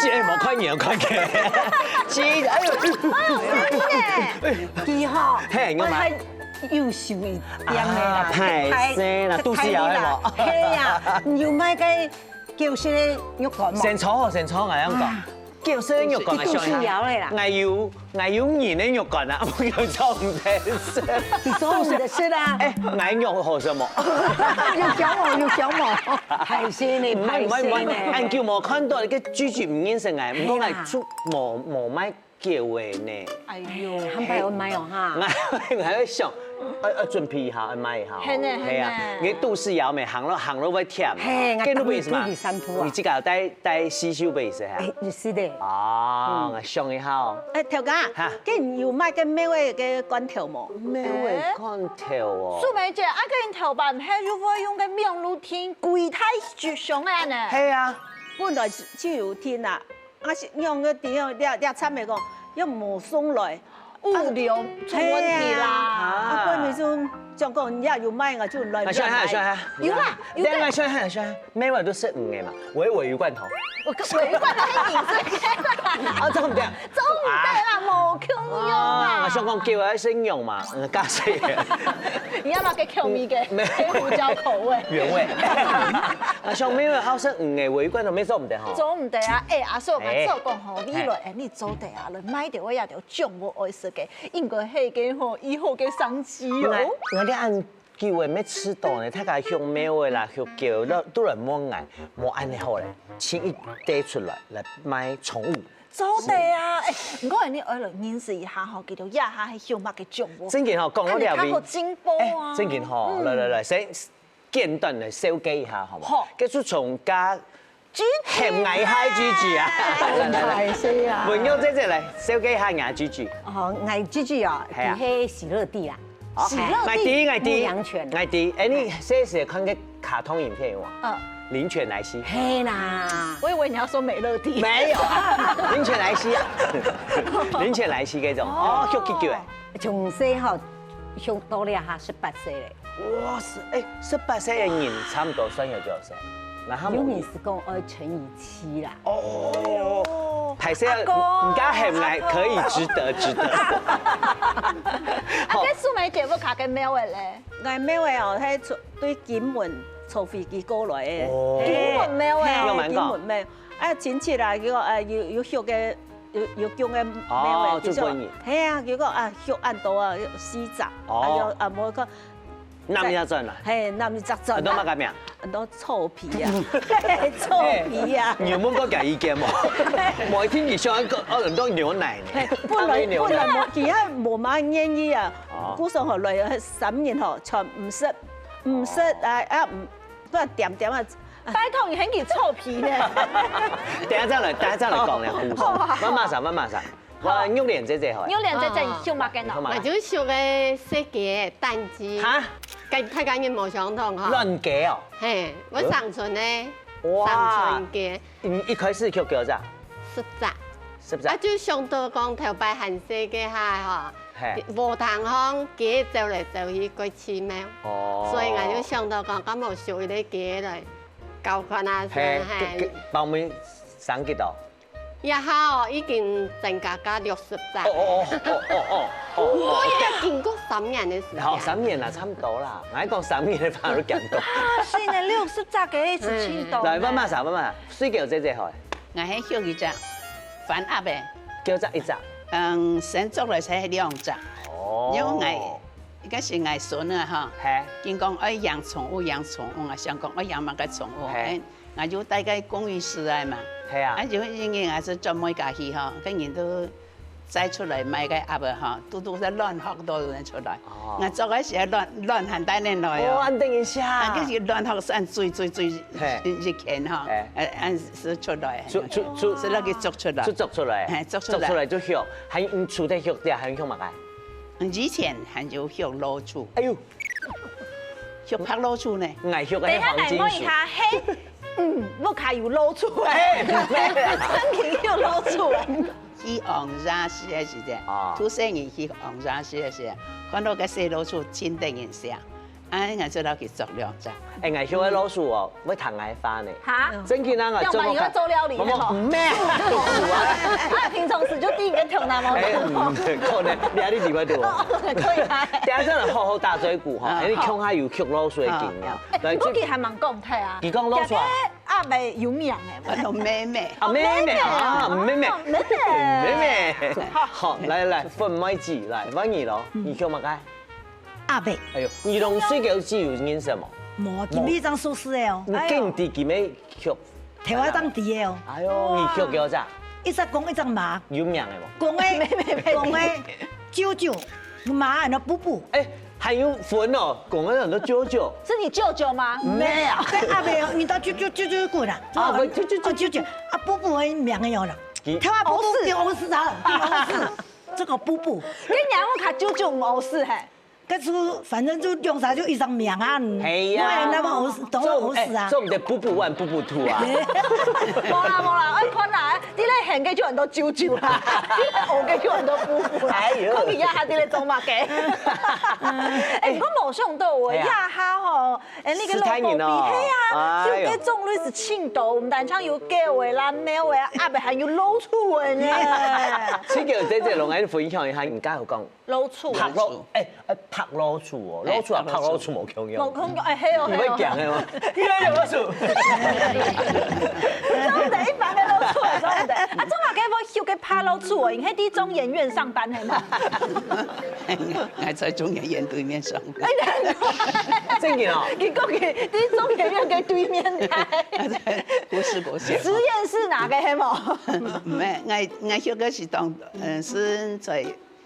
冇看見，看見。知，哎呦，伊吼，嘿我買優秀一點的啦，歹勢啦，都市有係冇？係啊，又買個叫些肉乾嘛。先炒好，先炒咁講。叫聲肉乾係上下，我要年的肉乾啊，我要做唔得食。做唔得食啦。誒，我肉好食冇？要小毛，海鮮呢？唔係，按叫冇看到你嘅豬豬唔應成嘅，唔通係出冇買叫嘅呢？哎呦，很快我買哦哈。我喺想，準備下買下。係啊，你都市有咪行路會甜。係，我跟住為什麼？你這個帶洗手杯是哈？是的。哦，我想一下哦。條家，跟又買個咩位嘅罐頭冇？咩位罐頭哦？蘇梅姐，個人頭版係如果用個明路天櫃台就上岸呢？係啊，本來就有天啊，我是用個點你參咪講，要冇送來。物流出問題啦！啊，嗰咪就將個人又買我就來。算下，有啦，有嘅。算下，咩位都識5嘅嘛，鮪魚罐頭。鮪魚罐頭係認識嘅。做唔得？做唔得啦，冇空用啊！我想講叫佢先用嘛，加死嘅。你要嘛嘅 Q 味嘅，黑胡椒口味。原味。我想咩位好識5嘅鮪魚罐頭，咩做唔得嗬？做唔得啊！阿嫂，我做講吼，你來，你做得啊，來買到我也條獎我愛食嘅，應該係個吼以後嘅商機哦。我哋按叫嘅咩吃到呢？睇下向咩位啦，向叫都嚟冇嗌，冇按你好咧，請一袋出來買寵物。做得啊！唔該，你愛來認識一下吼，叫做一下係小麥嘅獎喎。正件嗬，講到呢邊。好進步啊！正件嗬，嚟，先簡短嚟小記一下，好唔好？跟住從家鹹藝蝦豬豬啊！係是啊。換咗姐嚟小記下藝豬豬。哦，藝豬豬啊，喺喜樂地啦。喜樂地，牧羊犬。藝地，誒你這時看個卡通影片喎。靈犬萊西。係啦。我以為你要說美樂蒂。沒有，靈犬萊西啊。靈犬萊西嗰種，哦，叫叫誒。從細後，上到咧嚇18歲咧。哇，18歲嘅人差唔多算有幾多歲？有人是講要乘以7啦。哦，太細唔加鹹藝可以值得。阿個蘇梅姐要卡嘅咩位咧？我咩位哦？喺對金門坐飛機過來嘅。金門咩位？金門咩？親切啦，叫個要學嘅要叫嘅咩位？做官員。係啊，叫個學按到洗澡，冇個。南一陣啊，係南一陣。都乜咁樣？都臭皮啊，臭皮啊！你有冇個意見冇？每天而上一個倫多牛奶呢？本來冇，而家冇乜願意啊。估上學來3年學，全唔識唔不過點啊！拜託你很幾臭皮呢？等下嚟講咧，慢慢。我玉蓮姐姐好。玉蓮姐姐小麥嘅喏。我就小嘅設計蛋雞。嚇？跟大家人冇相同嚇。亂計哦。係，我上村咧。哇！上村嘅。一開始叫幾多隻？10隻。啊，就上到講頭擺韓式嘅嚇嗬。無糖香雞走嚟走去過奇妙。哦。所以我就想到講，咁我學啲雞嚟教訓下先係。幫我省幾多？一下已經增加60隻。我已經經過3年嘅時間。好，3年啦，差唔多啦。我講3年，你反而都見到。所以呢60隻嘅17度。來，慢慢，水叫姐姐開。我係學一隻反鴨嘅，叫隻一隻。先做嚟才係2隻。哦。因為嗰時我孫啊嚇，見講愛養寵物，我想講愛養乜嘅寵物，我就帶佢公寓室嚟嘛。係啊，就因為我是專門家去嗬，跟人都摘出來賣個鴨啊嗬，都在亂學多人出來。我做嗰時亂很大年來哦。安定一下。嗰時亂學按最熱錢嗬，按是出來。是那個做出來。做出來。做出來就學，係出得學啲係學乜嘅？以前係要學老鼠。哎呦，學拍老鼠呢？藝學嘅黃金樹。我卡有老鼠誒，真係有老鼠誒。去昂山時嘅時啫，土生人去昂山時嘅時，看到個細老鼠千定人聲，我做到去做两只。哎，我晓得老鼠哦，要糖爱花呢。哈，真嘅啦，要不然你会做料理的吼。唔咩？啊，平常时就第一个挑那毛。可能你喺啲地方度。可以啊。等下真係好好大嘴骨吼，你腔下又曲老鼠嘅經驗。我其實還蠻講睇啊。佢講老鼠啊？阿妹有名嘅。我同妹妹。啊妹妹啊，妹妹。妹妹。好，來分麥子來，揾你咯，你叫乜嘅？阿伯。哎呦，你用水餃子有認識冇？冇，今日張蘇軾的哦。你勁啲幾咩曲？台灣當地的哦。哎呦，你曲叫咋？一隻公一隻麻。有名嘅冇？公的舅舅，麻人的布布。哎，還有分哦，公的人都舅舅。是你舅舅嗎？沒有，阿伯，你到舅過啦。啊，不，舅舅。啊，布布的名嘅有啦。台灣布布變歐式啊，變歐式。這個布布。跟娘我卡舅舅唔歐式嘿。嗰次反正就用晒就一張名啊，係啊，那麼歐式，當然歐式啊。做唔得布布1、布布2啊。冇啦，我看啦，啲咧行嘅叫人都舅舅啦，啲咧學嘅叫人都布布啦。我見亞下啲咧做乜嘅？誒，我冇想到喎，亞下吼，誒呢個蘿蔔皮係啊，就嘅種類是青豆，唔但唱有雞味啦、貓味啊，阿伯還有老醋味呢。此叫姐姐同我分享一下，而家有講老醋。拍老拍老醋哦，老醋啊拍老醋冇強用。冇強用，誒係哦。唔會強嘅嘛，依家用老醋。真的，一般嘅老醋係真的。啊，中華街坊曉嘅拍老醋喎，喺啲中研院上班係嘛？我在中研院對面上班。真嘅哦。結果佢啲中研院嘅對面睇。不是國小。實驗室哪個係冇？唔係，我曉嘅是當是在。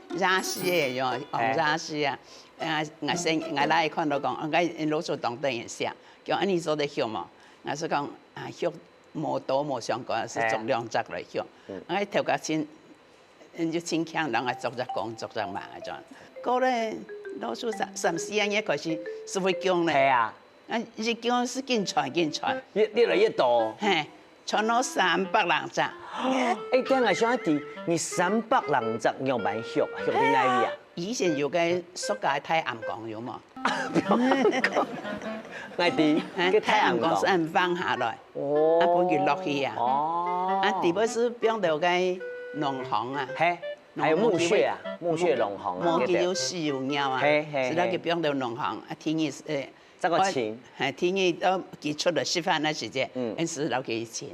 熱死嘅樣，熱死啊！我來看到講，我老早當導演寫，叫安尼做得曉嘛？我是講啊，曉無多無相關，是做兩隻來曉。我頭家先，就先強，然後做隻工，做隻忙嗰種。過來老早3、4年開始是會講咧。係啊，一講是緊傳，越來越多。嘿，傳到300人隻。哎，等下想一啲，你300人隻樣板學喺哪裡啊？以前有個塑膠太陽光有冇？我啲個太陽光是按放下來，啊搬佢落去啊。啊，地部是變到個農行啊。係，還有木屑啊，木屑農行啊。木屑有樹有鳥啊，是那個變到農行啊。天意這個錢，係天意都佢出嚟食飯嗰時啫，嗰時攞幾錢。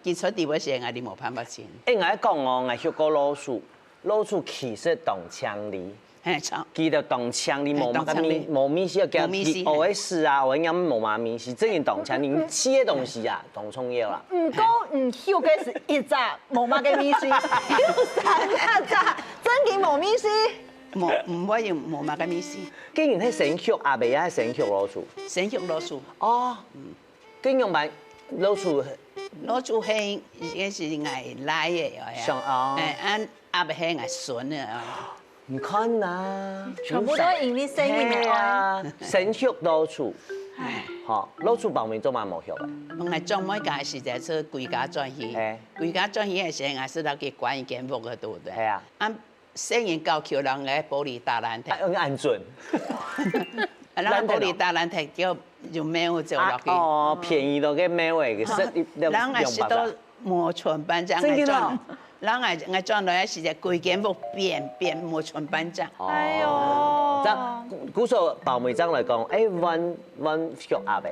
基礎地位上，我哋冇辦法錢。我講哦，我學過老鼠其實動槍哩，記得動槍哩冇咪事，叫OS 啊，我應該冇嘛咪事，真係動槍哩，吃嘅東西啊，動重要啦。唔過唔曉嘅是一隻冇嘛嘅咪事，要3隻真嘅冇咪事。唔可以冇嘛嘅咪事。竟然係生學阿伯啊，生學老鼠。生學老鼠。哦，點樣辦老鼠？老鼠係嗰是捱奶嘅，按阿伯係捱筍嘅。你看啊，全部都係因你生嘅啊！生學老鼠，嚇老鼠方面做嘛冇學嘅。我係做每家是在做歸家轉移，歸家轉移嘅時候，我是攞去管一間屋嘅度嘅。係啊，按生人教橋人嘅玻璃大難題。按準。然後玻璃大難題叫用貓做落去。哦，便宜到嘅貓嘅，然後我是到磨寸板漿嚟裝，然後我裝落去是隻規間屋變磨寸板漿。哎呦！咁古數包梅章嚟講，溫學阿伯。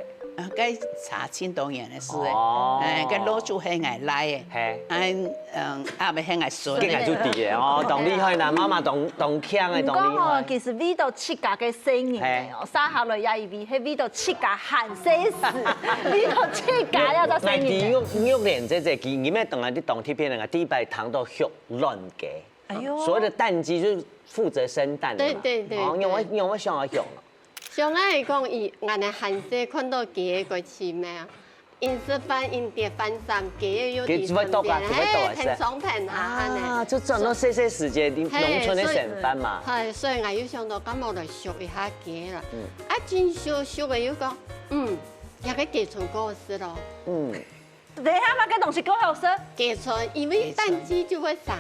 cái茶千多人嘅事誒，cái老鼠係捱奶嘅，阿咪係捱筍嘅，係做啲嘅，哦，當厲害啦，媽媽當強嘅，當厲害。其實味道切價嘅生意嘅，沙下來也味，係味道切價限死時，味道切價有隻生意。我連這見咩當下啲當貼片啊，第一擺糖到血亂嘅，哎呦，所謂的蛋雞就是負責生蛋的嘛，對，用我想下用。上愛講伊，我哋韓式看到雞個飼咩啊？因食飯因碟飯衫，雞有啲分別，平爽平下呢。就賺到細時間啲農村嘅剩飯嘛。係，所以我要想到咁我嚟學一下雞啦。啊，真熟嘅要講，有個雞春過時咯。你睇下個東西夠好食。雞春，因為蛋雞就會上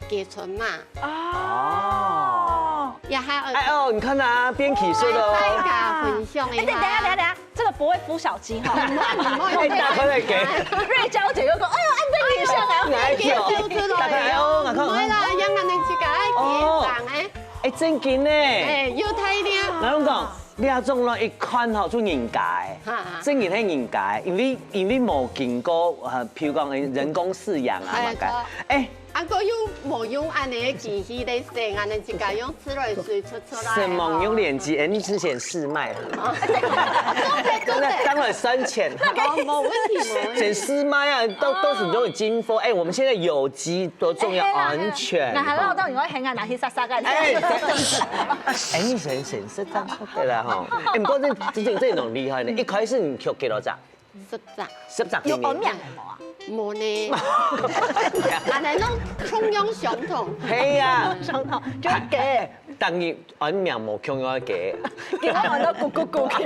雞春嘛。哦。也还哎哦，你看啊，边起色的哦。大家分享一下。等下，这个不会孵小鸡哈。哎，打开来给。瑞娇姐又说，哎呦，按这影像啊，哪一条？打开哦，我看。唔係啦，讓人哋自己見上誒。哎，正經呢？哎，要睇啲。我諗講，呢種咯一看吼做人家的，正經係人家的，因為冇經過譬如講人工飼養啊嘛嘅，哎。啊，個用冇用安尼機器嚟生，安尼自己用自來水出來。什麼用臉機？哎，你之前試賣了。真的，當然生錢。冇問題。先試賣啊，都是都有經過。哎，我們現在有機多重要，安全。那係咯，當然我輕啊，拿去殺嘅。哎，你先識得對啦吼。哎，不過這種厲害呢，一開始你學幾多隻？10隻。有언양冇啊？冇呢，但係都重用相同。係啊，相同，就係嘅。當然언양冇重用嘅。見我玩到咕咕咕嘅。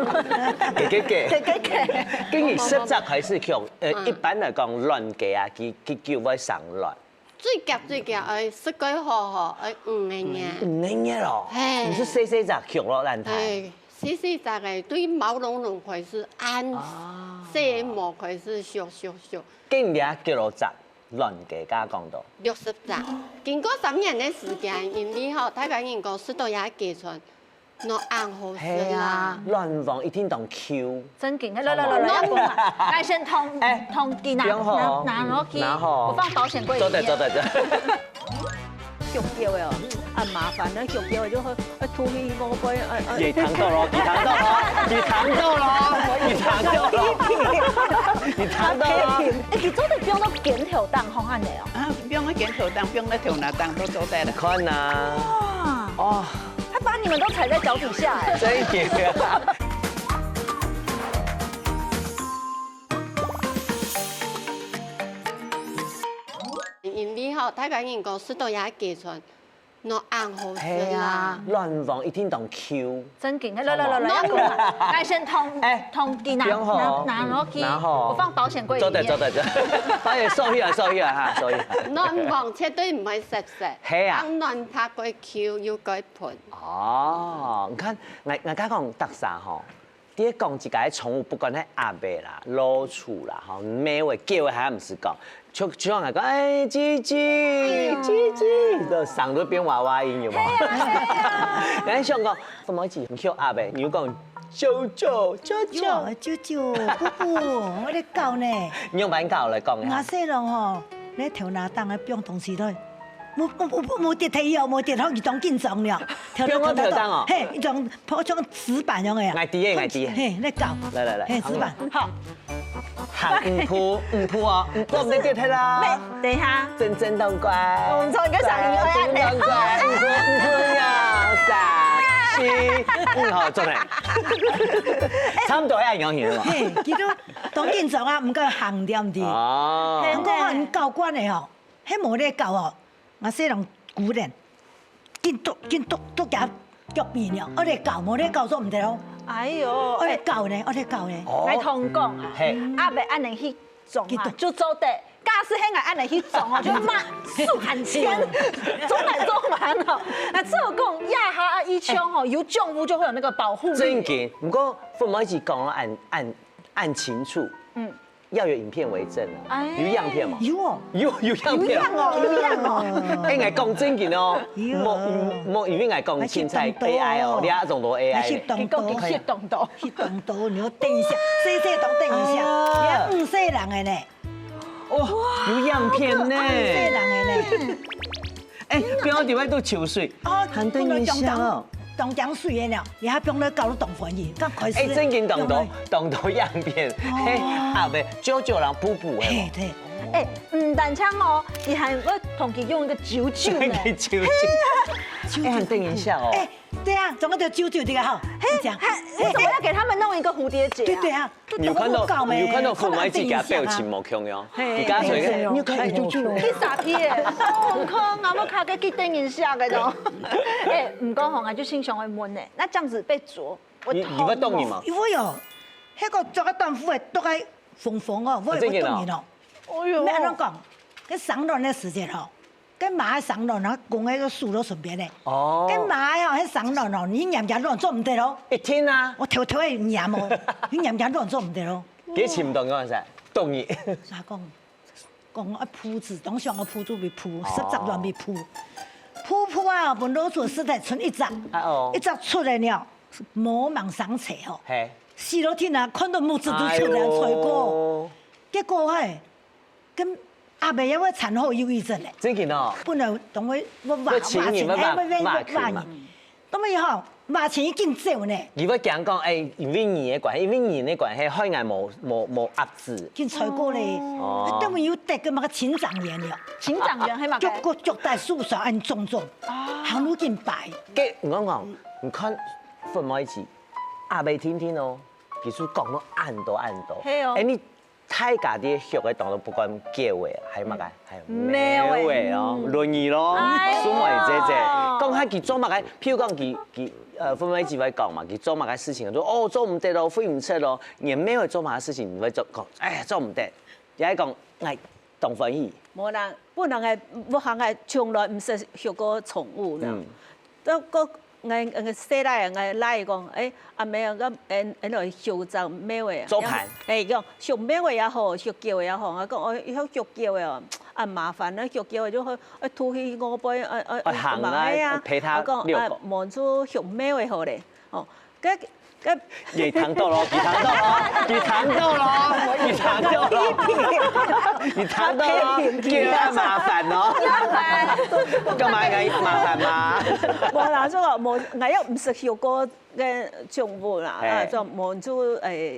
竟然10隻還是強，一般嚟講亂嘅啊，佢叫我上亂。最夾，10個好5個嘢。5個嘢咯，唔是細隻強咯，難睇。細隻嘅對毛茸茸佢是暗，細毛佢是小。竟然幾多隻亂嘅加講到60隻，經過3年嘅時間，因為吼大家人講10度也寄出，我按好食啦。亂放一天當 Q， 真勁，來先通機拿攞機，我放保險櫃裡面。走。學叫嘅哦，麻煩啦，學叫就去吐氣冇杯，熱糖到咯。佢做得變到鏡頭檔好安尼哦。啊，變咗鏡頭檔，變咗頭拿檔都做得啦。看啊！哦，他把你們都踩在腳底下哎。真嘅。因為吼大家人講10度也寄出，我按好食啦。亂放一天當 Q， 真勁，來先通機拿攞機，我放保險櫃裡面。走，把嘢收起來嚇，收起來。亂放絕對唔係實。係啊。亂拍個 Q 要改盤。哦，你看，我家講特sản吼，啲講一個寵物，不管係阿伯啦、老鼠啦，吼，咩話叫嘅還唔是講。就像係講，哎，雞雞，都上到變娃娃音有冇？你想講什麼字？唔叫阿伯，你要講啾啾，布布，我咧教呢。你用版教嚟講嘅。我細路吼，咧頭拿檔嘅變同事都，冇跌梯哦，冇跌好，佢當緊裝了。變我頭檔哦。嘿，一種破種紙板樣嘅啊。矮啲。嘿，咧教。來。嘿，紙板。好。行唔鋪啊！我唔得睇啦。等一下。真當乖。我們從一個小魚兒真當乖，唔鋪呀，3、7，好，做嚟。差唔多係樣嘢喎。嘿，佢都當緊裝啊，唔夠行掂啲。哦。我講教官嘅吼，迄冇咧教哦，我細人古人，見督夾腳邊了，我哋教冇咧教咗唔得咯。哎呦，我哋教呢，來通講啊，阿伯按你去種啊，就做得。假使迄個按你去種哦，就媽數很錢，種來種完哦。那這個講亞哈啊，一槍哦，有種物就會有那個保護力。真嘅，不過父母一直講按清楚，要有影片為證啊，有樣片嘛？有哦，有樣片哦。哎，我講真嘅哦，冇因為我講現在 AI 哦，你仲多 AI。你講翕動圖，你要等一下，細等一下，你5歲人嘅呢？哇，有樣片呢。5歲人嘅呢？哎，邊個地方都潮水？哦，等一下哦。當江水嘅了，你還幫你搞到動環境，咁開始。哎，真見動到樣片，嘿，啊唔係，就人補嘅。對。哎，但槍哦，你還我同佢用一個啾呢。哎，很等一下哦。哎，對啊，總個叫啾這個哈。你怎麼要給他們弄一個蝴蝶結？對啊。有看到父母自己表情冇強樣，而家所以你看啾啾。去啥皮嘅？我靠，我卡個去等一下嘅都。哎，唔講紅啊，就欣賞會悶呢。那這樣子被啄，你會動你嗎？會哦，迄個做個豆腐嘅都係縫縫哦，我會動你咯。哎呦，咩樣講？佢上輪嘅時間吼，跟麻上卵，然后讲迄个树都顺便嘞。哦。跟麻哦，迄上卵哦，你黏黏卵做唔得咯。一天啊。我偷偷的黏哦，你黏黏卵做唔得咯。几深冻嗰陣時？凍熱。啥講？講啊鋪子，當上個鋪子未鋪，10卵未鋪。鋪啊，本老厝實在剩一隻，一隻出來了，茫茫上斜哦。係。四樓天啊，看到木子都出來吹過，結果係跟。阿妹因為產後憂鬱症咧，真嘅哦。本來當我話錢，當我以後話錢已經走呢。如果講誒，因為年嘅關係，因為年嘅關係，海外冇壓制。見吹過咧，當我要得個乜個錢狀元了。錢狀元係嘛？腳大樹上按種，行路見白。嘅我講，你看分開字，阿妹天天哦，其實講到按到。係哦。你。太家啲學嘅當到不管叫嘅，係乜嘅？係咩話哦？輪椅咯，蘇梅姐姐講下佢做乜嘅？譬如講佢分開幾位講嘛，佢做乜嘅事情，說哦做唔得咯，飛唔出咯，而咩會做乜嘅事情，唔會做講，哎做唔得，又係講係當翻譯。冇啦，本來係我行係從來唔識學過寵物啦，都個。我細來我來講，阿妹啊，咁來學就咩話啊？做盤。講學咩話也好，學叫也好，我講我學叫嘅啊麻煩啦，學叫就去吐氣我杯行啊，陪他遛狗。我講望住學咩話好咧，哦，佢糖豆咯，佢糖豆叫麻煩咯，咁咪係麻煩嘛？冇啦，所以話冇，我又唔識學過嘅寵物啦，就望住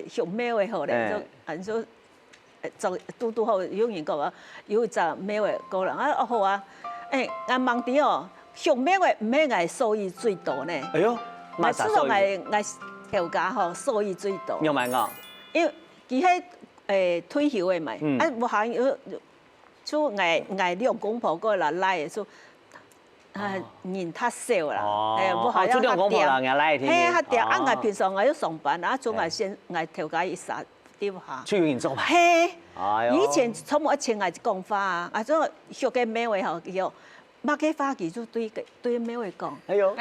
學咩話好咧，就都好，有人講話要就咩話個人啊好啊，我問啲哦，學咩話唔係我收益最多呢？哎呦，我知道我條價嗬收益最多。有冇講？因為佢係退休嘅咪，我行就我兩公婆過來來就人太少啦，我行要佢掉，係佢掉，我平常我要上班，就我先我條價一殺掉下。出現做埋。係，以前差唔多一千我講花，我就學嘅咩話嗬叫。馬給花佢就對咩會講？哎呦，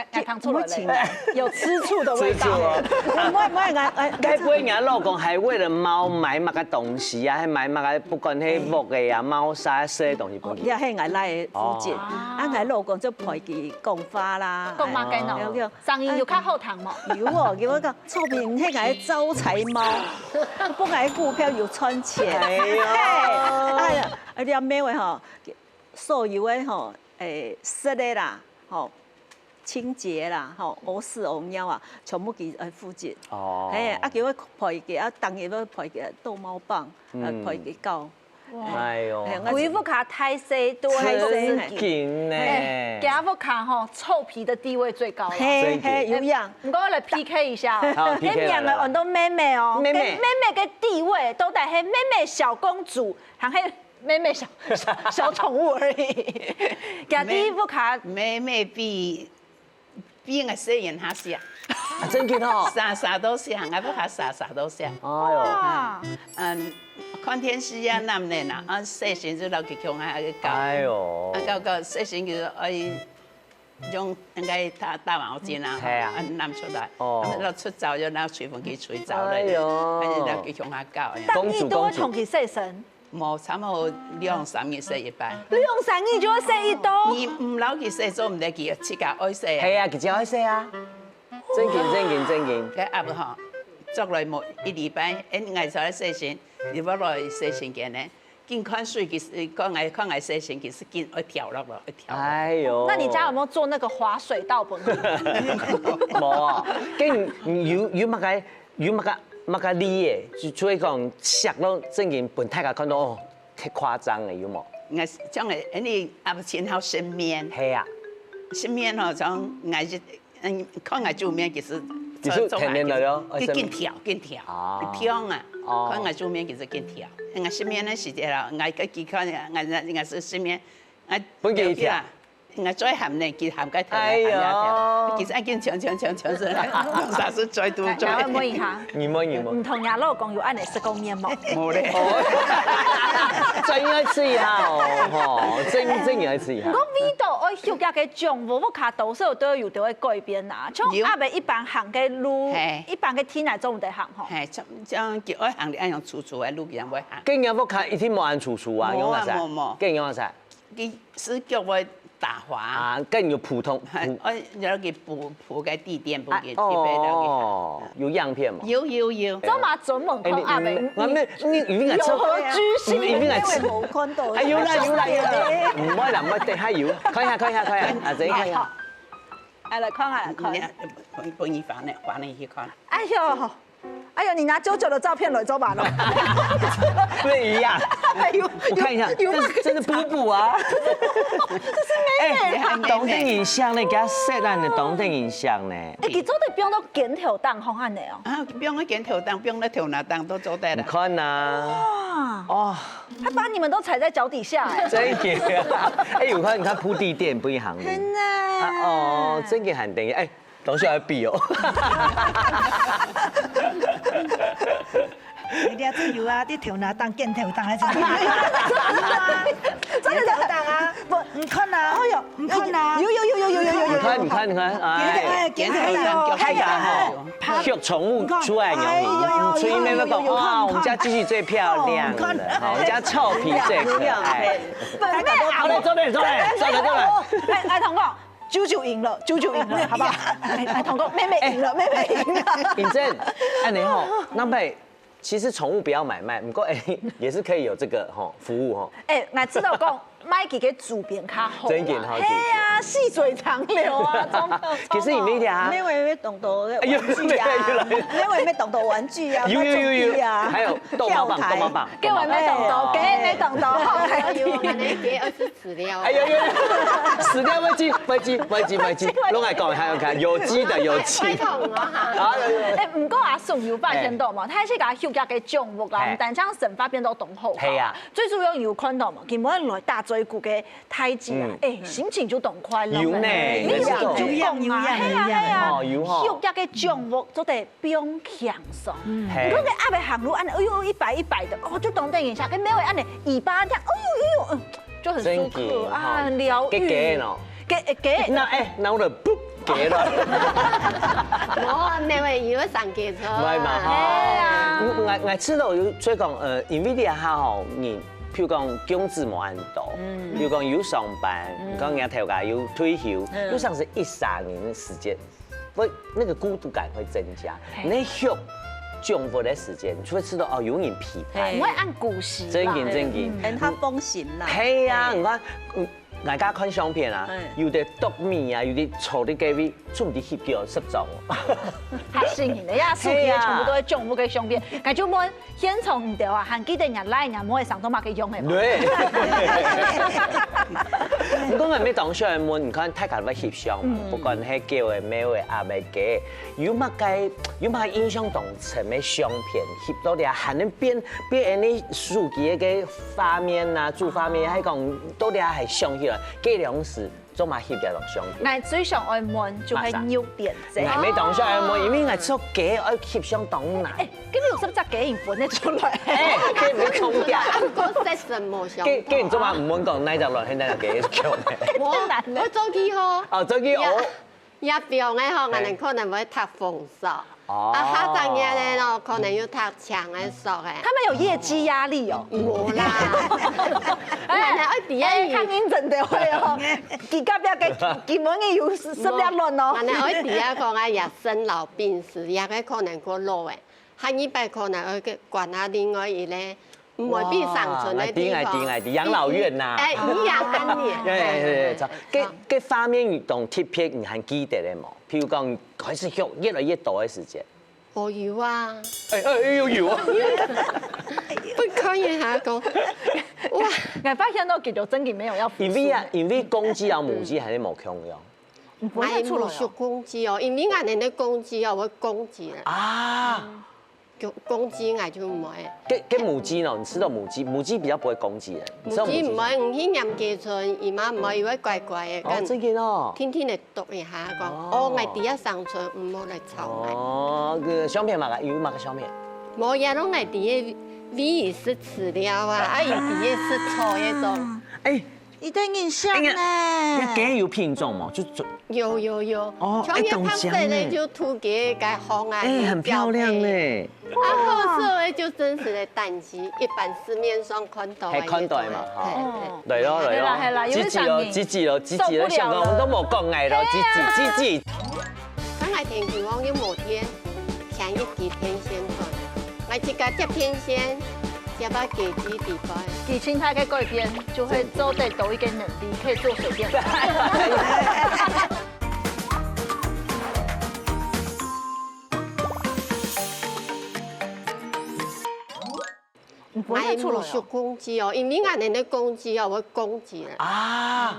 目前有吃醋的味道。該不會人老公還為了貓買乜個東西啊？還買乜個不管係木嘅啊、貓砂些東西本？也係我來附近，我老公就陪佢講花啦。講乜嘅呢？生意要較好談嘛。有喎，叫我講出邊係個招財貓，不過股票要賺錢。哎呀，啲咩話嗬？所有嘅嗬。室內啦，吼清潔啦，吼屙屎屙尿啊，全部佢負責。哦。叫我陪佢，當日要陪佢逗貓棒，陪佢教。哎呦。貴婦卡太細多，太細緊呢。貴婦卡吼臭皮的地位最高。嘿，有樣。唔該，我來 PK 一下。好 PK。兩個很多妹妹哦，妹妹嘅地位都在係妹妹小公主，還係。妹妹小寵物而已，家啲不卡。妹妹比我細人下些，真嘅哦，啥都像，我不卡啥都像。哎呦，看電視啊，男人啊，細時就留佢強下去教。哎呦，教細時就愛用應該打毛巾啊，攬出來，攞出走就攞吹風機吹走嚟，跟住留佢強下教。當你都會同佢細聲。冇，差唔多2-3日洗一班。2-3日就要洗一刀。你唔留佢洗，做唔得佢自家愛洗啊。係啊，佢自己愛洗啊。真勁。佢阿唔好，做來冇1禮拜，嗌出來洗先，如果來洗先嘅呢，見看水佢講嗌洗先，其實見會跳落咯，會跳。哎呦。那你家有冇做那個滑水道本？冇啊，竟然有乜個理嘅，所以講食咯，真嘅本大家看到哦，太誇張嘅有冇？我將嚟你阿不前後洗面。係啊，洗面吼，將嗌看嗌做面其實。就是天天嚟咯。佢見跳，跳啊！看嗌做面其實見跳，我洗面咧時節啦，嗌個幾看，我是洗面，我本幾跳。我最含呢，佢含個頭嚟含一條，其實一見搶上來，用啥子最多最？我摸一下，你摸。唔同伢老公有按嚟食個面膜。冇咧。真應該吃一下哦，真應該吃一下。我味道我學家嘅醬，我卡多數都有都會改變啊。像阿伯一般行嘅路，一般嘅天嚟做唔得行吼。係，將叫愛行你按用粗嘅路邊會行。今日我看一天冇按粗啊，用乜曬？今日用乜曬？佢是叫我打滑啊，更有普通，我有佢鋪嘅地墊鋪嘅，哦，有樣片嘛？有。走馬準門口阿伯，我咩？你有何居心？你邊係冇看到。哎，有啦，唔可以啦，唔可以下油，看一下，阿仔看一下。哎，來看下，幫你翻你去看。哎呦，你拿舅舅的照片來做吧咯。不一樣。我看一下，這是布布啊。這是妹妹。當頂影像呢，給他 set 咱的當頂影像呢。佢做得變到鏡頭檔好安尼哦。啊，變咗鏡頭檔，變咗頭拿檔都做得啦。你看呐。哦。他把你們都踩在腳底下哎。真嘅。哎，有看你看鋪地墊不一行。真的。哦，真嘅很定哎。同學還比哦，你哋都有啊，啲條拿當鏡頭當喺度。真的當啊？唔看啊！哎呦，唔看啊！有。你看，哎，鏡頭太大哈，學寵物出來用，所以妹妹講哇，我們家雞雞最漂亮的，我們家臭皮最可愛。好嘞，走嘞。哎，同學。舅舅贏了，好不好？哎，同哥，妹妹贏了。尹正，哎，你好，那麼其實寵物不要買賣，不過哎，也是可以有這個服務哈。哎，我知道講買幾個主編較好。真嘅好。係啊，細水長流啊，其實你咩啊？妹妹動到玩具啊，妹妹動到玩具啊，有，還有逗貓棒，給我妹動到，給妹動到，還有我們那些是飼料。哎呦，飼料買雞，攏係講係看有機的有機。哎，唔過阿宋有發現到嘛，他係個休假嘅種物啊，唔但將神發變到動好。係啊，最主要有看到嘛，佢每來大嘴骨嘅胎記啊，哎，心情就動快樂。有呢，你有講啊，係啊，休假嘅種物做得不用享受。如果佢阿伯行路按，哎呦一擺的，哦就懂得一下，跟妹妹按呢尾巴這樣，哎呦，就很舒服啊，很療癒。給喏，給，那我就不給了。我妹妹有上給咗。唔係嘛？係啊。我知道有所以講，NVIDIA 哈你。譬如講工資冇按到，譬如講有上班，講人家頭家有退休，就像是1-3年的時間，會那個孤獨感會增加。你學種物的時間，就會知道哦有人批判，唔會按股息。真嘅，讓他風險啦。係啊，你看。大家看相片啊，有啲剁米啊，有啲炒啲雞尾，做唔啲翕叫濕咗。係新型的呀，視頻全部都係種物嘅相片，咁就冇現場唔到啊，還記得人來人冇上到馬嘅用嘅。對。唔講係咩當上嘅門，唔看太近乜翕相嘛，不管係叫嘅咩嘅阿咩嘅，有乜影響當成咩相片翕到啲啊，還能變啲手機嘅畫面啊，主畫面係講到啲係相起來，計量時做埋翕嘅相片。我最上愛問就係尿點啫。係咩當上嘅門？因為我做嘅愛翕相當難。誒，咁你用濕質嘅影本咧出嚟？誒，唔會空掉。個 session 冇相。既然做埋唔滿講，那就落去那個幾強嘅。我做幾好。哦，做幾好。入邊嘅嗬，人哋可能會讀豐碩。啊，下陣嘢咧咯，可能要讀長嘅數嘅。他們有業績壓力哦。冇啦。人哋愛第一抗英陣就會哦，而家邊嘅基本嘅要實力論哦。人哋愛第一個啊，日生老病死，也個可能過老嘅，下一輩可能愛嘅管下另外一咧，唔會必生存嘅地方。啲養老院呐。誒，頤養安年。嘅畫面同貼片唔係記得嘅冇，譬如講開始學越來越多嘅時間。我有啊。有啊。不可以下講。哇！我發現到叫做真嘅沒有要。因為公雞有母雞係冇強樣。唔係冇學公雞哦，因為我哋嘅公雞哦會攻擊啦。啊！攻击我就唔會。跟母雞呢？你吃到母雞，母雞比較不會攻擊人。母雞唔會，唔去飲雞春，姨媽唔會以為怪怪嘅。哦，真嘅哦。天天嚟讀一下講，哦，我第一上床唔好嚟吵我。哦，個相片嘛個，有嘛個相片？冇呀，攏係第一味是飼料啊，啊有第一是草嗰種。哎。一定印象呢。那雞有品種嗎？就有。哦，哎，懂香呢。就塗給個紅啊。哎，很漂亮呢。啊，好色誒，就真實的蛋雞，一般市面上看到。係看到嘛，哦。嚟咯。Gigi 咯，上個我都冇講嗌咯，Gigi。剛才天氣旺，有某天想一滴天線粉，我自家接天線。要不要給雞底包？給青菜可以改變，就會做得多一個能力，可以做水電。我係唔熟公雞哦，因為我哋啲公雞哦會攻擊人。啊。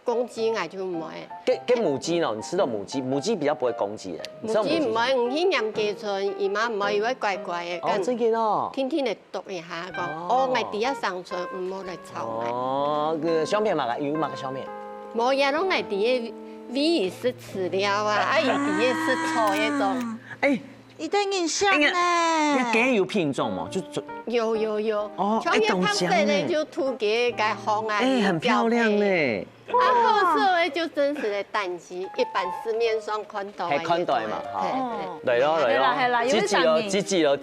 公雞我就唔會。跟母雞呢？你吃到母雞，母雞比較不會攻擊人。母雞唔會，唔去飲雞春，姨媽唔會以為怪怪嘅。哦，真嘅哦。天天嚟讀一下講，哦，我第一上床唔好嚟吵我。哦，個相片嘛個，有嘛個相片？冇呀，攏係第一味是飼料啊，啊有第一是草嗰種。哎。一定印象呢。那雞有品種嗎？就有。哦，哎，懂香呢。就塗給個紅啊。哎，很漂亮呢。啊，好色誒，就真實的蛋雞，一般市面上看到。係看到嘛，哈。嚟咯。Gigi 咯，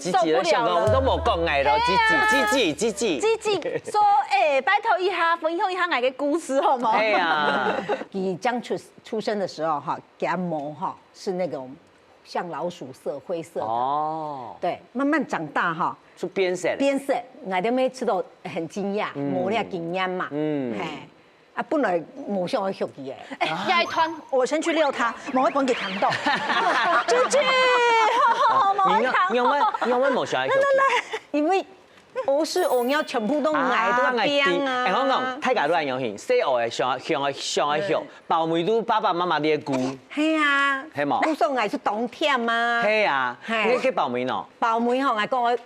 上個我都冇講嗌咯，Gigi。說拜託一下，分享一下我嘅故事好嗎？係啊。你剛出生的時候哈，給它毛哈是那種像老鼠色、灰色的。哦。對，慢慢長大哈。是變色。我哋每次都很驚訝，冇呢個經驗嘛。啊，本來冇想去學嘅。下一團我先去遛它，冇一本給糖豆。Gigi，因為冇想去學。因為我是我要全部都挨到邊啊！我講大家都係有興，細個係上去學，包妹都爸爸媽媽啲姑。係啊。係冇。我說我是冬天嘛。係啊。你去包妹喏？包妹嗬，我講我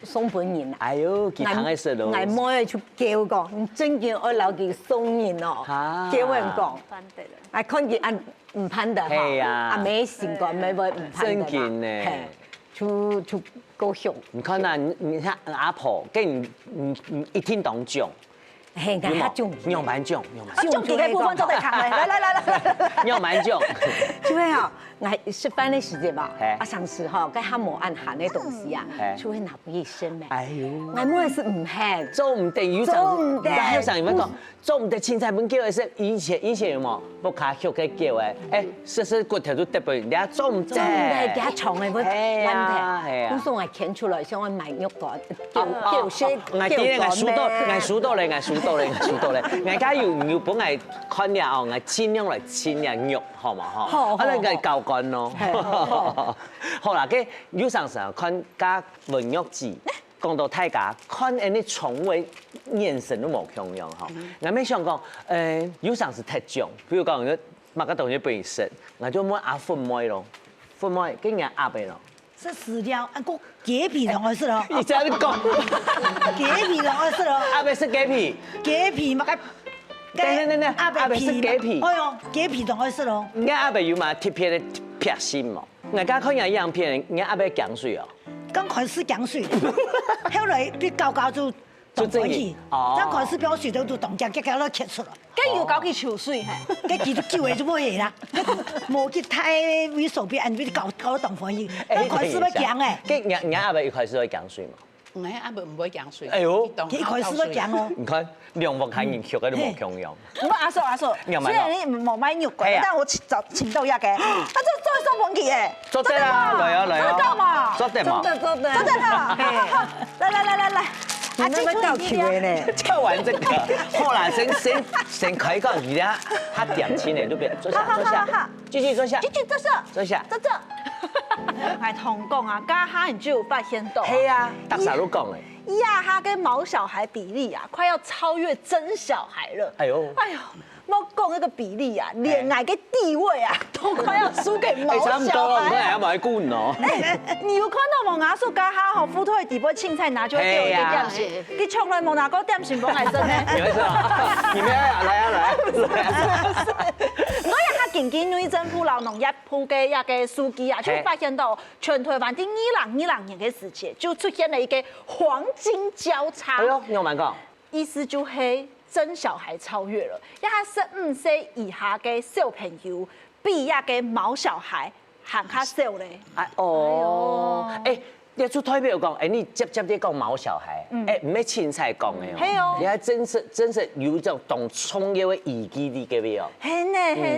送本人啊。哎呦，幾行嘅事咯。我妹去叫講，你真叫我留佢送人哦。叫人講。啊，看見啊唔攀得。係啊。啊，沒成個沒會唔攀得。真見呢。就高興。你看呐，你看阿婆，跟你一天當獎，係㗎，他獎，獎滿獎，獎幾個部分都得看嚟，來，獎滿獎。就係哈，我食飯的時間嘛，啊上次哈，跟他冇按鹹的東西啊，就會拿不起身咩？哎呦，我妹是唔鹹，做唔得，有上有乜講？做唔得青菜本叫嘅是以前有冇？不卡學嘅叫嘅，實骨頭都特別，你啊做唔得，給他蟲嘅嗰問題，咁所以我牽出來想我買肉乾，叫些，我數到咧，我家要本嚟看下哦，我盡量嚟切下肉，好嘛嗬？好，可能佢夠乾咯。好啦，佢有上時候看家文玉字。講到大家看人啲寵物眼神都冇同樣嗬，我咪想講，有時是特種，比如講我某個同學俾食，我就買阿粉妹咯，粉妹跟人鴨嘅咯。是飼料，啊個雞皮同我食咯。你真係講，雞皮同我食咯。鴨嘅食雞皮。雞皮咪個。等，鴨嘅食雞皮。哎呦，雞皮同我食咯。人家鴨嘅有嘛貼片嘅撇心嘛，人家看人一樣片，人家鴨嘅鹼水哦。剛開始鹼水，後來你搞就動火去，剛開始表水都動鹼，結果都切出來。跟住搞佢潮水係，跟住就叫佢做乜嘢啦？冇佢太猥瑣別人，俾你搞到動火去。剛開始咪鹼誒，跟人家鴨嘅一開始會鹼水嘛。我鴨唔會鹼水。哎呦，佢一開始都鹼哦。你看兩物睇人學嘅都冇共樣。唔阿叔，雖然你冇買肉嘅，但我請到一嘅，啊做收本期嘅，做得啦，嚟啊，做得嘛，做得啦，來，你那麼高級嘅呢？跳完這個，後來先開個而家，他點錢嚟都別坐下，繼續坐下，来同讲啊，家下你就有发现到。系啊，特啥都讲诶。亚哈跟毛小孩比例啊，快要超越真小孩了。哎呦，我讲那个比例啊，恋爱的地位啊，都快要输给毛小孩。差不多，我还买滚哦。你有看到毛牙说家下吼，夫退底部青菜拿就会掉一个点心，你从来毛拿个点心不爱生呢？你会说？你们来。我也较近期内政府劳农业部嘅一个书记啊，就发现到全台湾在2020年嘅时期，就出现了一个黄金交叉。哎呦，你有蛮讲？意思就係真小孩超越了，一下15歲以下嘅小朋友比一個毛小孩還較少咧。你出台表講，你接啲講毛小孩，唔係凊彩講嘅哦。你係真實有種動創業嘅意義啲嘅未哦？係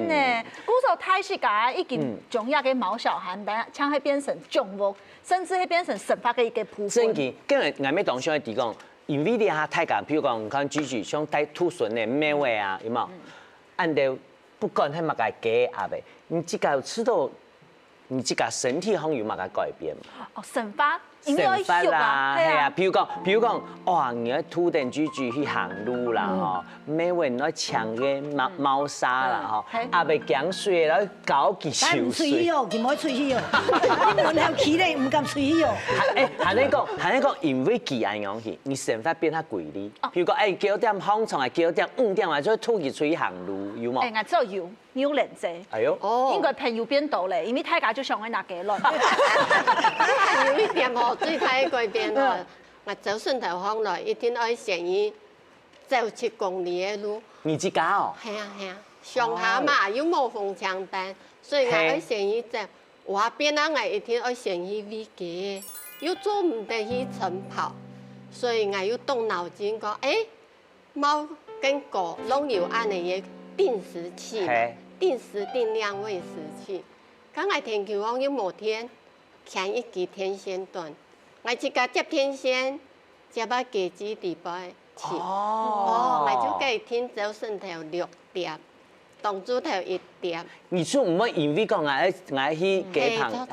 呢。古時候太世界已經將一個毛小孩，將佢變成種物，甚至係變成神法嘅一個部分。真嘅，今日我咪當上係講。因為你下太監，譬如講，你看舉像帶土筍的咩味啊，有冇？按照不管係乜個假阿伯，你這個吃到，你這個身體好有乜個改變？哦，神法，神法啦，係啊，譬如講，哇，你喺土地舉去行路啦，吼，咩味你搶嘅貓砂啦，吼，阿伯講水，然後搞幾少水？唔吹氣哦，佢唔可以吹氣哦，你門口企咧唔敢吹氣哦。係你講，因為佢安樣去，你神法變較貴啲。譬如講，9點放床啊，9點5點啊，再出去出去行路，有冇？我知道有連者。哎呦，應該朋友變多咧，因為大家就想去拿結論。有一點哦，最歹改變哦，我走順頭巷來，一定要先去走7公里的路。你自家哦？係啊，上下嘛又冇風槍彈，所以我要先去走。話邊啊，我一定要先去餵雞，又做唔得去晨跑，所以我要動腦筋講，貓跟狗攏有按你嘅定時器，定時定量餵食器。剛才天氣講要某天牽一支天線段，我自家接天線，接把雞子地擺起，我就可以聽早上頭6點，當朝頭1點。你出唔可以因為講我去雞棚，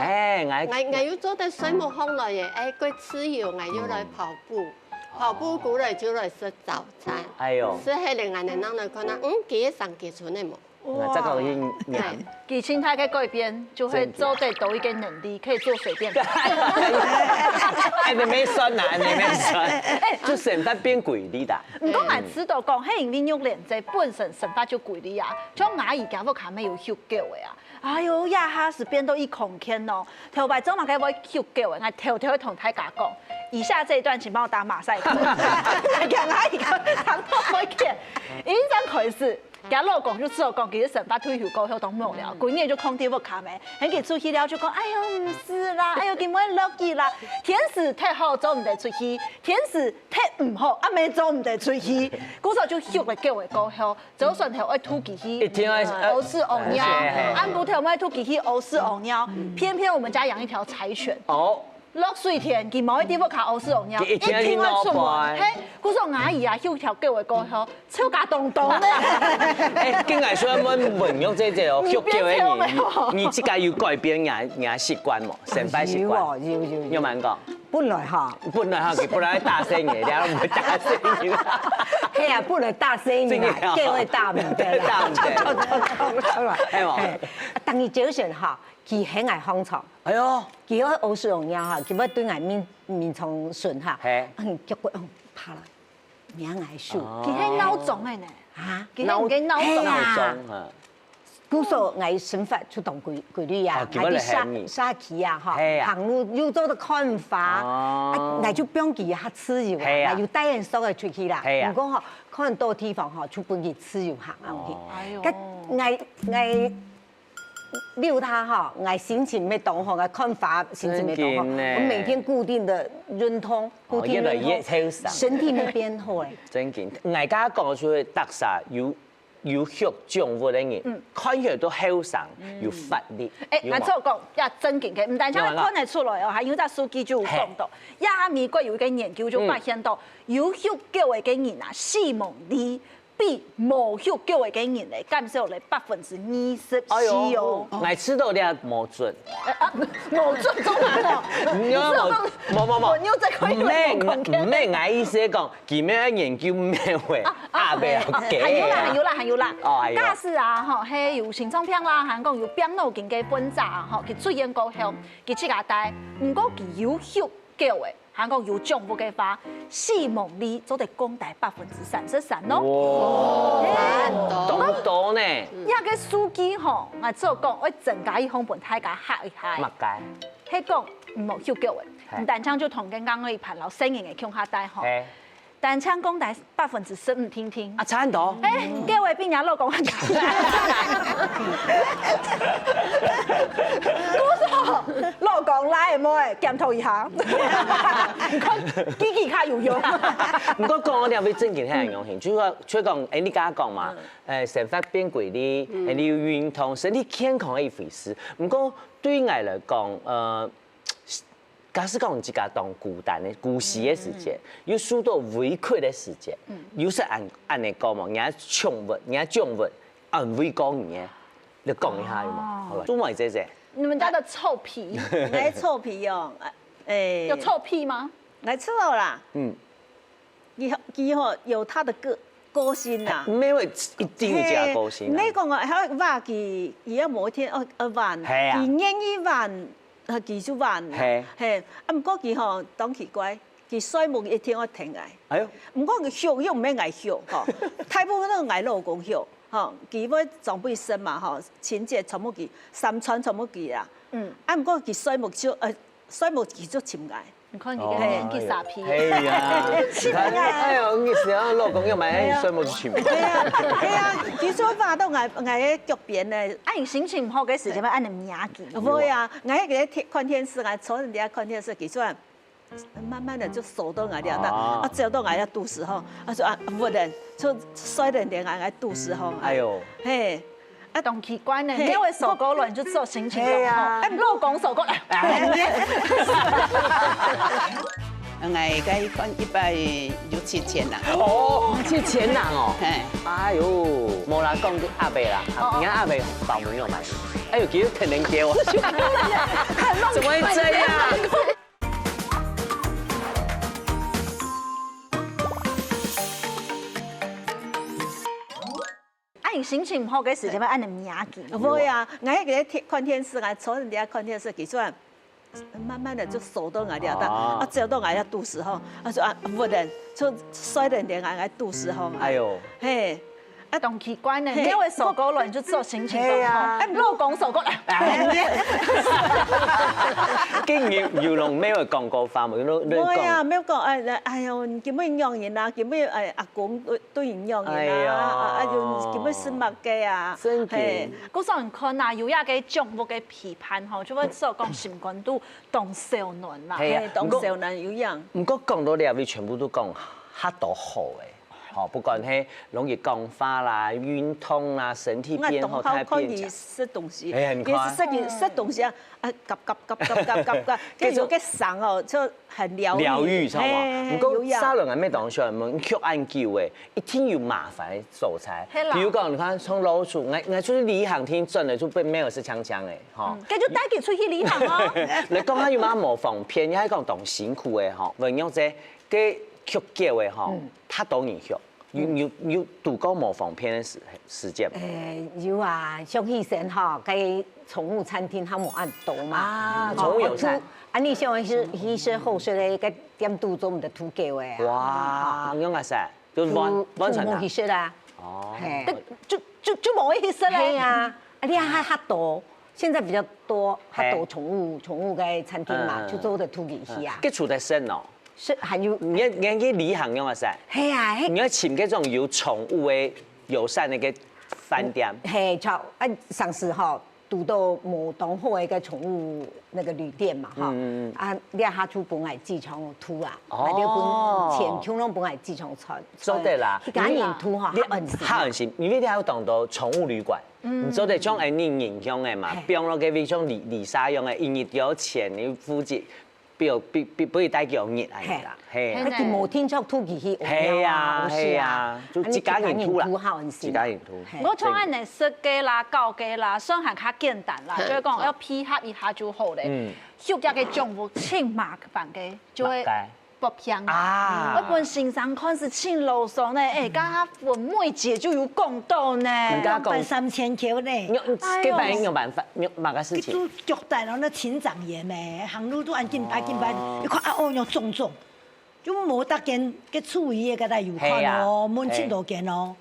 我要做到水木風來嘅，過吃油我要來跑步。跑步過來就來食早餐，食係另外人來看啦，幾上幾村的冇。這個其心態嘅改變，就會做得到一個能力，可以做隨便。你沒算啊，你沒算，就神法變貴啲啦。唔講我知道講，係因為肉連在本身神法就貴啲啊，像我而家我看沒有休狗嘅啊，哎呦呀哈是變到一空天哦，頭擺做嘛該我休狗嘅，我頭會同大家講，以下這一段請幫我打馬賽克，講我而家談到會見，已經真開始。佢老公就之後講，其實神法退休過後都冇了，幾年就空啲屋卡咩，喺佢出去了就講，哎呦唔是啦，哎呦佢冇落去啦，天時太好做唔得出去，天時太唔好，未做唔得出去，嗰時候就休嚟叫佢過後，早上頭愛吐氣去，歐式黃鳥，按不頭愛吐氣去歐式黃鳥，偏偏我們家養一條柴犬。落水田，佢某一啲屋靠歐式黃鳥，一聽我出門，嘿，嗰時候阿姨啊，休條叫佢過後，超架動動咧。經藝術們運用這個休叫嘅語，你自己要改變人習慣喎，成敗習慣。有冇人講？本來嚇，佢本來大聲嘅，你都唔會大聲嘅。係啊，本來大聲嘅，叫佢大唔得啦。大唔得。係喎。等於早上嚇。佢喺外放床，佢喺歐式黃鳥嚇，佢要對外面床順嚇，腳骨趴啦，名藝術，佢喺鬧鐘嘅呢嚇，佢喺鬧鐘啊，嗰時候藝神法出動規律啊，係啲沙旗啊嚇，行路要做得看法，藝就不用佢嚇自由，藝要帶人所嘅出去啦，如果嚇可能多地方嚇出本佢自由行啊，咁藝。溜他哈，我心情沒動好，我看法心情沒動好，我每天固定的運動，固定運動，身體沒變好誒。真嘅，我家講出去特色有血種物嘅人，看起來都後生，有法力。我再講也真勁嘅，唔但止看得出來哦，還有隻數據就有講到，亞美國有一個研究就發現到，有血狗嘅人啊，死亡率比无休叫的给人嘞，减少了24%哦。爱吃到了无准，无准中啊！冇，你再可以唔咩爱意思讲，佢咩研究咩话，阿伯還有啦。假使啊，吼，係有心臟病啦，還講有扁腦筋嘅分叉，吼，佢出現過後，佢即個帶，唔過佢有效叫嘅。韓國有政府嘅話，死亡率做得降低33%咯。哇，多呢？一個數據吼，我做講，我增加一項本大家嚇一嚇。乜解？係講唔好叫嘅，唔單槍就同緊剛嗰一盤老聲人嘅強下帶吼。單槍降低15%，聽聽。啊，差很多。叫位邊人老公講？老公來冇檢討一下，機器卡有用。唔過講我哋會正經聽人講興，主要講你家講嘛，成發變貴啲，你要運動，身體健康係一回事。唔過對我嚟講，假使講自家當孤單的、孤寂的時間，有許多委屈的時間，有時按你講嘛，人家寵物，人家寵物，委講嘢，你講一下嘛，好啦，中文姐姐。你們家的臭皮，來臭皮哦，有臭屁嗎？來臭啦，以後有他的個性啦，咩會一定有這個個性？你講我喺話佢而家某一天玩，佢願意玩。佢就玩，係，啊唔過佢吼當奇怪，佢衰冇一天我停嚟。哎呦，唔過佢笑又唔咩愛笑，嗬，大部分都愛老公笑，嗬，佢要長輩生嘛，嗬，情節全部佢，三餐全部佢啦。啊唔過佢衰冇笑，衰冇佢就潛愛。你看佢嘅佢傻皮。係啊，哎呦，你時候老公又買衰冇潛。係啊，佢做法都愛腳邊咧。啊，你心情唔好嘅時陣，按你名字。會啊，愛個看電視，愛坐人哋看電視，佢說慢慢的就手都愛了，啊腳都愛了肚時候，啊就不能就摔人哋愛肚時候。哎呦，嘿。啊，咁奇怪呢，因為手高了，你就知道心情唔好。哎，老公手高，我該看160千啦。哦，7000人哦。哎呦，冇啦，講阿伯啦，而家阿伯報名要買。哎呦，幾多天給我？怎麼會這樣？你心情唔好嘅時陣，按你名字。會啊，愛個看電視，愛坐人哋看電視，佢說慢慢的就手都愛了，啊腳都愛了肚時候，啊就不能就摔人哋愛肚時候。哎呦，嘿。啊，咁奇怪呢，因為手高了，你就知道心情唔好。哎，老公手高，經要弄咩個廣告法冇？冇啊，冇講哎呦，點樣養人啊？點樣阿公對人養人啊？啊又點樣生物嘅啊？真嘅。嗰時候看啊，有一個政府嘅批判吼，就會說講新冠都當少年啦，當少年有樣。唔過講到你全部都講嚇到好嘅。哦，不管係容易講話啦、運動啦、身體變好太變強。食東西，也很快。食東西啊，夾，跟住個嗓哦就很療癒，知嘛？唔過沙倫係咩東西啊？唔卻按叫嘅，一天要麻煩做菜。比如講，你看從老鼠，我出去旅行天真係就被沒有是強嘅，嚇。繼續帶佢出去旅行哦。你講下要乜模仿片，你係講當辛苦嘅嚇，運用者嘅。曲叫嘅吼，他都影響，有度過模仿片嘅時間。有啊，像以前吼，cái寵物餐廳他冇按多嘛。啊，寵物友善。啊，你像迄些後生嘅個點度做唔得土叫嘅。哇，咁啊曬，就完全冇去識啦。哦。就冇去識咧。係啊，啊你啊較多，現在比較多較多寵物嘅餐廳嘛，就做得土技師啊。佢出得身哦。是還有，你去旅行用啊噻？係啊，你要請嗰種有寵物嘅友善嘅個飯店。係，就上次吼讀到冇當好嘅個寵物那個旅店嘛，哈，啊，你下出本來機場圖啊，啊，你本前聽攏本來機場穿。做得啦，揀人圖哈，嚇人心，因為你有當到寵物旅館，你做得種你影響嘅嘛，比如講嗰種離沙用嘅，因為有錢你附近。不會帶叫熱嚟啦，係。佢哋無天窗吐氣去，係啊係啊，就自家人吐啦，自家人吐。我從安尼設計啦、搞計啦，算係較簡單啦，就是講要配合一下就好咧。學家嘅種物清麻煩嘅，就會不平啊。一般欣賞看是清路上咧，加份每節就有講到呢。辦3000條呢？基本上有辦法，有乜個事情？都腳大咯，那清長爺咩，行路都按緊排，你看啊哦又重，就冇得見嘅處理嘅，佢哋有看咯，滿清多見咯。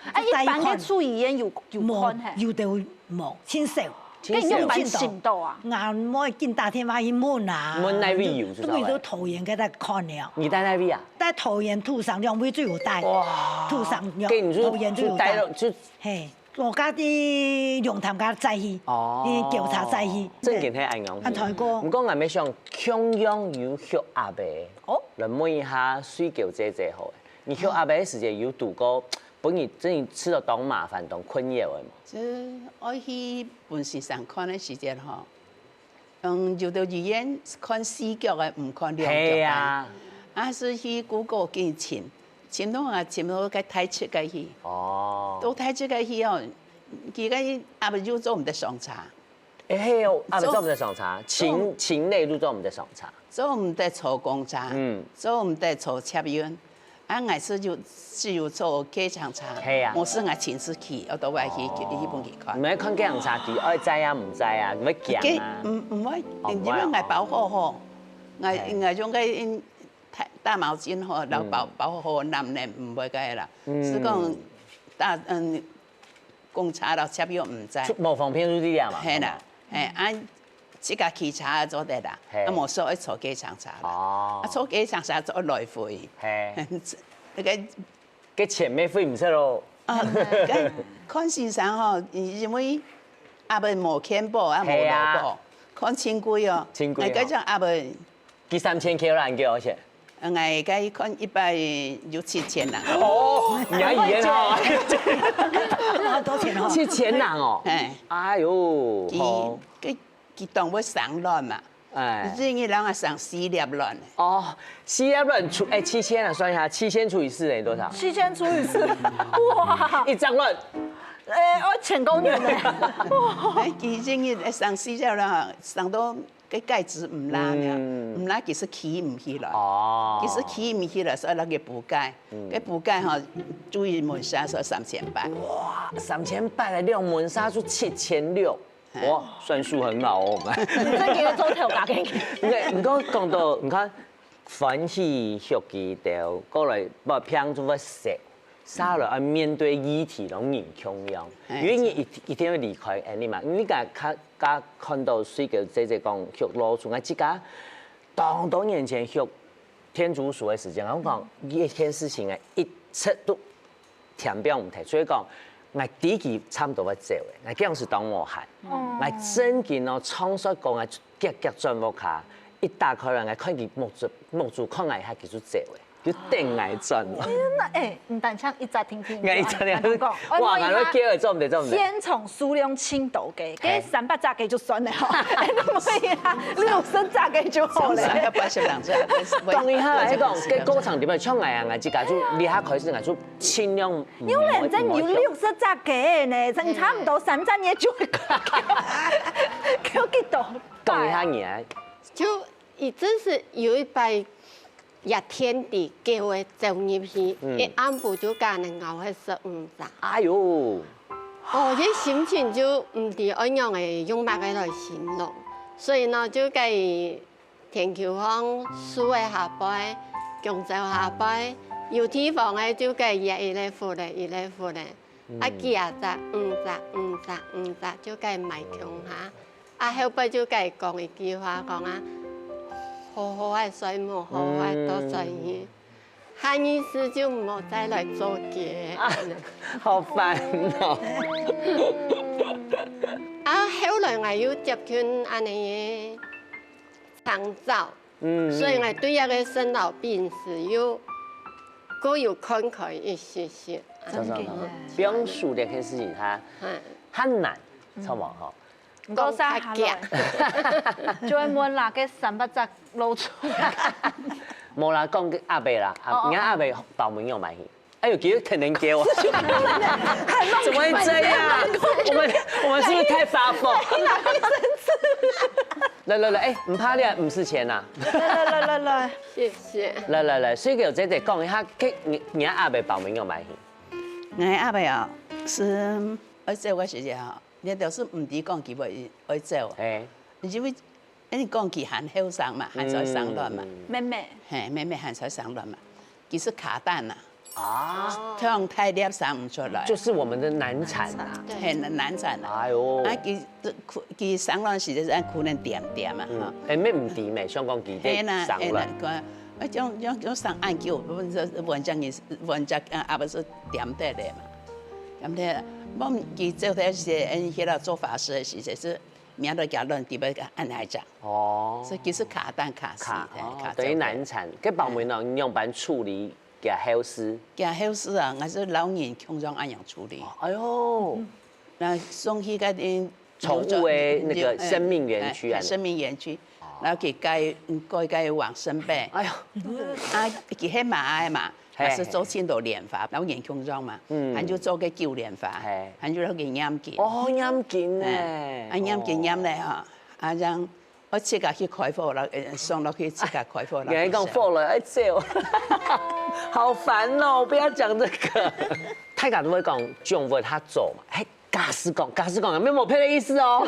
一般嘅處理員有看係？有就冇，清少。跟用版程度啊，硬唔可以見大天花一滿啊，滿那位有都未到桃園嘅得看了。你帶那位啊？帶桃園土上兩位都有帶，土上桃園都有帶。係，我家啲用談家在去，調查在去。正經係安樣。安台哥。唔講係咪想強養有學阿伯？哦。來問一下水餃姐姐好。你學阿伯嘅時間有度過？本來真係吃到當麻煩當困擾嘅嘛。即我去本市上看嘅時間吼，有到醫院看視覺嘅，唔看兩腳嘅。啊，是去古個見錢到啊，錢到個太出嘅去。哦。到太出嘅去哦，而家阿伯就做唔得上茶。係哦，阿伯做唔得上茶，錢內都做唔得上茶。做唔得做工茶，做唔得做插院。啊，我是就只有做雞腸茶，我是我親自去，我都愛去日本去看。唔係看雞腸茶，佢愛知啊，唔知啊，唔會講啊。唔會，因為我保護好，我用個大毛巾吼，然後保護好男人唔會個啦。是講公茶到插藥唔知。冇方便入啲啊嘛。係啦，係自家沏茶做得啦，啊冇所謂做雞腸茶啦，啊做雞腸茶做來回，個錢咩費唔識咯？看先生吼，因為阿伯冇錢保，啊冇勞保，看錢貴哦，我家將阿伯，佢3000塊啦，幾多錢？我家看160,000啦。哦，你阿姨啊？多錢哦？7000人哦？哎呦，佢當會上輪嘛？哎，這個人啊上4粒輪。哦，4粒輪除7000啊，算一下，7000除以4等於多少？7000除以4，哇！一張輪，我10公年咧。哇！佢這個上4粒輪，上到個戒指唔拉了，唔拉其實起唔起來。哦。其實起唔起來，所以那個補戒，個補戒哈，注意門紗說3800。哇，3800嚟兩門紗就7600。哇，算數很好哦！真記得做條價嘅。唔講到，唔看歡喜學記到過來，不偏做乜食，沙來要面對議題，攏人強樣。因為你一定要離開你嘛，你家看到水餃姐姐講學老鼠，我自家多年前學天竺鼠嘅時間，我講一件事情一切都填表唔提，所以講。我第一期差唔多要走嘅，我嗰陣時當我喊，我真見我創作講我夾轉屋卡，一打開來我看見木住看我一下佢就走嘅，叫定我轉。唔但唱一集聽聽。我一集聽講，哇！我都叫佢做唔得做唔得。先從數量輕度嘅，跟300隻嘅就算啦，唔可以啊，60隻嘅就好咧。380人隻。當然係講，跟歌場點樣唱啊？我自家就離下開始，我就盡量。有認真有60隻嘅呢，真差唔多3隻嘢就會叫幾多？講一下嘢。就一直是有一擺。日天地叫佢走入去，一暗部就間人熬喺15隻。哎呦！哦，啲心情就唔知按樣嘅用乜嘅來形容，所以呢就計天橋巷樹嘅下擺，強州下擺，有地方嘅就計一嚟付咧，啊幾啊隻5隻就計賣強下，啊後擺就計講一句話講啊。好好嘅水母，好好嘅多水魚，下意思就唔好再來做嘅。好煩哦！啊，後來我要接近安尼嘅長照，所以我對一個生老病死又各有看開一些些。表述呢件事情，它很難，錯冇嗬？唔夠曬下來，再問啦，嘅300隻露出。冇啦，講阿伯啦，而家阿伯報名要買戲。哎呦，給可能給我，怎麼會這樣？我們是不是太發瘋？來，哎，唔怕你啊，唔是錢呐。來，謝謝。來，所以叫姐姐講一下，而家阿伯報名要買戲。我阿伯啊，是愛做個時間哈，你就是唔知講佢會愛做，因為你講佢很後生嘛，很在生亂嘛。妹很在生亂嘛，佢是卡蛋呐。啊，這太粒生唔出來，就是我們的難產啊，很難產啊。哎呦，佢生卵時就按可能點啊，哈。咩唔掂咩？香港幾啲生卵？種生按叫，文章啊，不是點得的嘛，點得。我們佢做啲些做法事的時就是名都叫卵，點樣按來講。哦，所以佢是卡蛋卡死，等於難產。佢保門呢用辦處理。給後事啊，我是老人通常按樣處理。哎呦，那送去嗰啲寵物的那個生命園區啊，生命園區，然後佢該往生病。哎呦，啊，佢係馬嘛，還是做前度練法，老人通常嘛，佢就做個舊練法，佢就攞佢驗見。哦，驗見咧，啊驗見驗咧嚇，啊讓。我即刻去開課啦，送落去即刻開課啦。你講課了，哎笑，好煩哦！不要講這個。太監都會講種物他做嘛，哎，假使講，沒有偏的意思哦。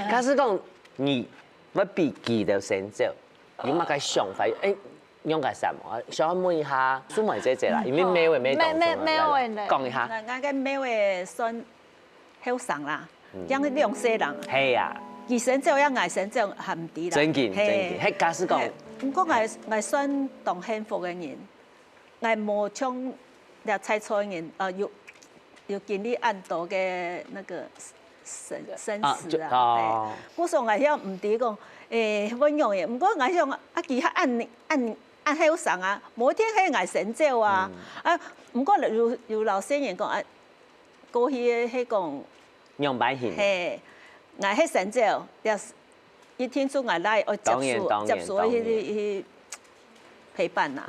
假使講你要比佢的先做，有乜個想法？哎，用個什麼？想問一下蘇梅姐姐啦，因為每位講一下。我個每位算後生啦，養兩世人。係啊。二神咒一捱神咒係唔啲啦，真見，係假使講，唔過我算當幸福嘅人，我冇像入猜錯嘅人，要經歷很多嘅那個生死啊，我說我曉唔啲講，溫柔嘅，唔過我曉啊其他按後生啊，每天喺捱神咒啊，唔過有老先人講啊，過去係講用擺現。我喺神州，一天出我來，我接受去陪伴啦。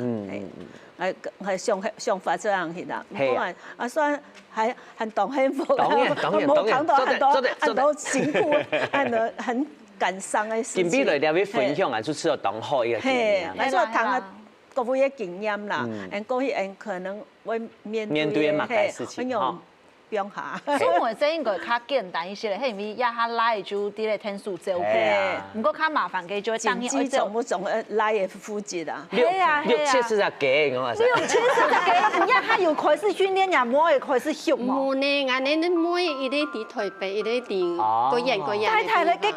我想法這樣去啦。我算係很當幸福，冇談到很多辛苦，很感傷嘅事情。今日嚟啲分享啊，就只有當好一個經驗。我說談啊，各位嘅經驗啦，過去人可能會面對乜嘅事情。變下，蘇梅姐應該較簡單一些咧，係因為一下來就啲咧天數照顧，唔過較麻煩嘅就當然愛做。種來嘅負責啊。係啊，670隻雞咁啊。670隻雞，一下又開始訓練呀，冇又開始學嘛。冇呢，我哋每一啲啲台北，一啲啲個人。太咧，嘅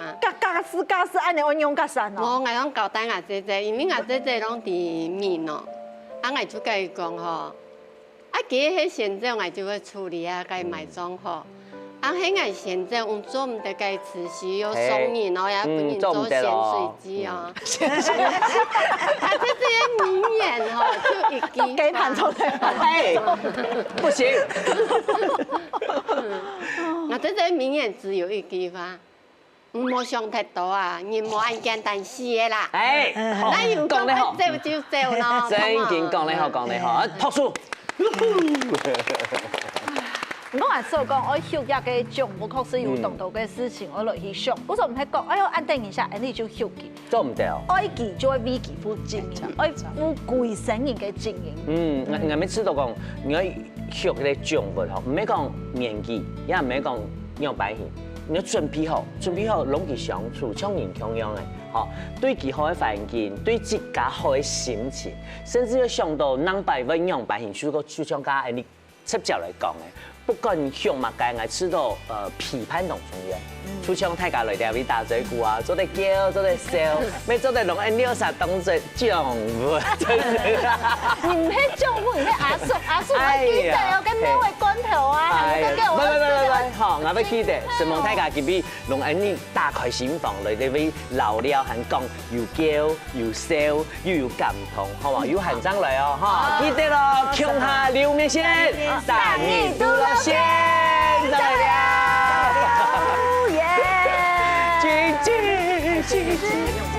家事按你按用家散咯。我講交代我姐姐，因為我姐姐攏啲面咯，我就甲伊講吼。啊，佢喺現在我就會處理啊，該埋裝好。啊，喺我現在我做唔得該持續要送人咯，也不能做鹹水雞啊。啊，這些名言吼，就一句。給盤出嚟。哎，不行。我這些名言只有一句話，唔好想太多啊，人冇按簡單死嘅啦。哎，那如果要走就走咯。真經講得好，講得好，托數。我還所講，我學一個種，我確實有動到嘅事情，我落去想。我說唔係講，哎呦，安定一下，你就學佢。做唔到。愛佢就為佢負責任，愛負貴生人嘅經營。我每次都講，你要學個種物吼，唔係講年紀，也唔係講樣擺戲，你要準備好，攏去相處，像人同樣嘅。好，對佢好嘅環境，對自家好嘅心情，甚至要想到能擺溫樣擺戲，就像家你直接嚟講嘅，不管向乜界，我知道批判同重要。就像大家嚟條位打嘴鼓啊，做得叫，做得笑，咩做得攏按撩啥當作種物，真係啊！唔係種物，唔係阿叔，我記得有跟咩位罐頭啊，係咪叫我？唔，好，我要記得，希望大家今日攏按你打開心房嚟呢位聊聊，係講又叫又笑又有感動，好嘛？有很張嚟哦，哈！記得咯，窮下留面線，大年都落線，再來了。律师。